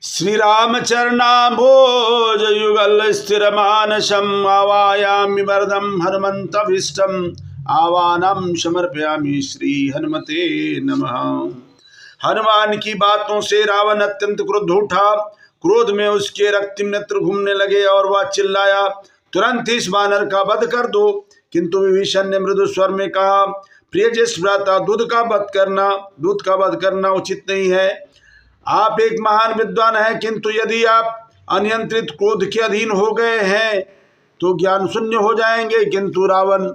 श्री रामचरणाम्भोज युगल स्थिर मानसम आवायामि वरदम हनुमंतभीष्टम आवाहनम समर्पयामि श्री हनुमते नमः। हनुमान की बातों से रावण अत्यंत क्रुद्ध उठा। क्रोध में उसके रक्तिम नेत्र घूमने लगे और वह चिल्लाया, तुरंत इस वानर का वध कर दो। किंतु विभीषण ने मृदु स्वर में कहा, प्रिय ज्येष्ठ भ्राता, दूध का वध करना उचित नहीं है। आप एक महान विद्वान हैं, किंतु यदि आप अनियंत्रित क्रोध के अधीन हो गए हैं तो ज्ञान शून्य हो जाएंगे। किंतु रावण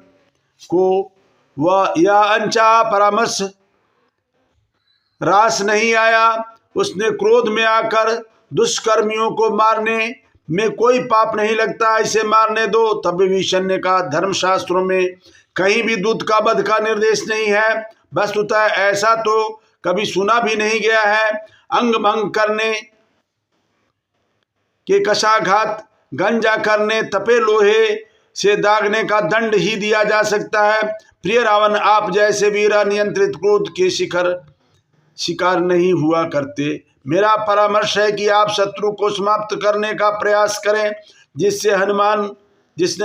को वह यह अनचाहा परामर्श रास नहीं आया। उसने क्रोध में आकर, दुष्कर्मियों को मारने में कोई पाप नहीं लगता, इसे मारने दो। तब विभीषण ने कहा, धर्मशास्त्रों में कहीं भी दूध का वध का निर्देश नहीं है। वस्तुतः ऐसा तो कभी सुना भी नहीं गया है। अंग भंग करने के कशाघात, गंजा करने, तपे लोहे से दागने का दंड ही दिया जा सकता है। प्रिय रावण, आप जैसे वीर नियंत्रित क्रोध के शिकार नहीं हुआ करते। मेरा परामर्श है कि आप शत्रु को समाप्त करने का प्रयास करें, जिसने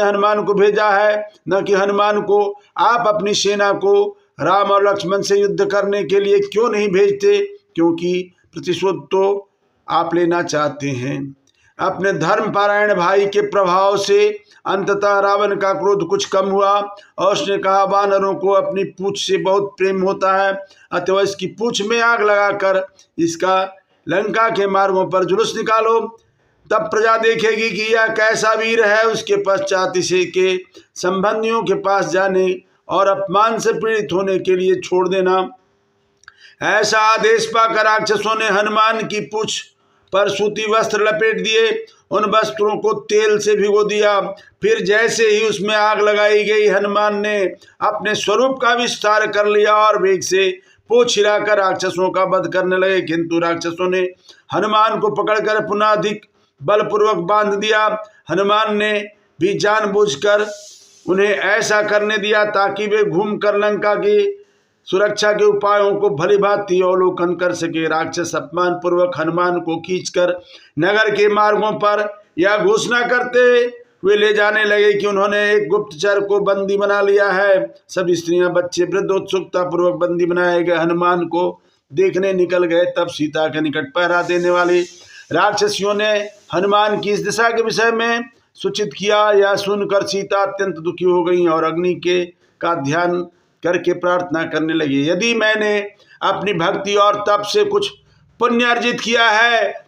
हनुमान को भेजा है, न कि हनुमान को। आप अपनी सेना को राम और लक्ष्मण से युद्ध करने के लिए क्यों नहीं भेजते? क्योंकि प्रतिशोध तो आप लेना चाहते हैं। अपने धर्मपारायण भाई के प्रभाव से अंततः रावण का क्रोध कुछ कम हुआ और उसने कहा, वानरों को अपनी पूंछ से बहुत प्रेम होता है, अतः इसकी पूंछ में आग लगाकर इसका लंका के मार्गों पर जुलूस निकालो। तब प्रजा देखेगी कि यह कैसा वीर है। उसके पश्चात इसे के संबंधियों के पास जाने और अपमान से पीड़ित होने के लिए छोड़ देना। ऐसा आदेश पाकर राक्षसों ने हनुमान की पूंछ पर सूती वस्त्र लपेट दिए, उन वस्त्रों को तेल से भिगो दिया। फिर जैसे ही उसमें आग लगाई गई, हनुमान ने अपने स्वरूप का विस्तार कर लिया और वेग से पूंछ हिलाकर राक्षसों का वध करने लगे। किंतु राक्षसों ने हनुमान को पकड़कर पुनः अधिक बलपूर्वक बांध दिया। हनुमान ने भी जानबूझकर उन्हें ऐसा करने दिया ताकि वे घूमकर लंका की सुरक्षा के उपायों को भली भांति अवलोकन कर सके। राक्षस अपमान पूर्वक हनुमान को खींचकर नगर के मार्गों पर यह घोषणा करते हुए ले जाने लगे कि उन्होंने एक गुप्तचर को बंदी बना लिया है। सब स्त्रियां, बच्चे, वृद्ध उत्सुकता पूर्वक बंदी बनाए गए हनुमान को देखने निकल गए। तब सीता के निकट पहरा देने वाली राक्षसियों ने हनुमान की इस दिशा के विषय में सूचित किया। यह सुनकर सीता अत्यंत दुखी हो गई और अग्नि का ध्यान करके प्रार्थना करने लगी, यदि मैंने अपनी भक्ति और तप से कुछ पुण्य अर्जित किया है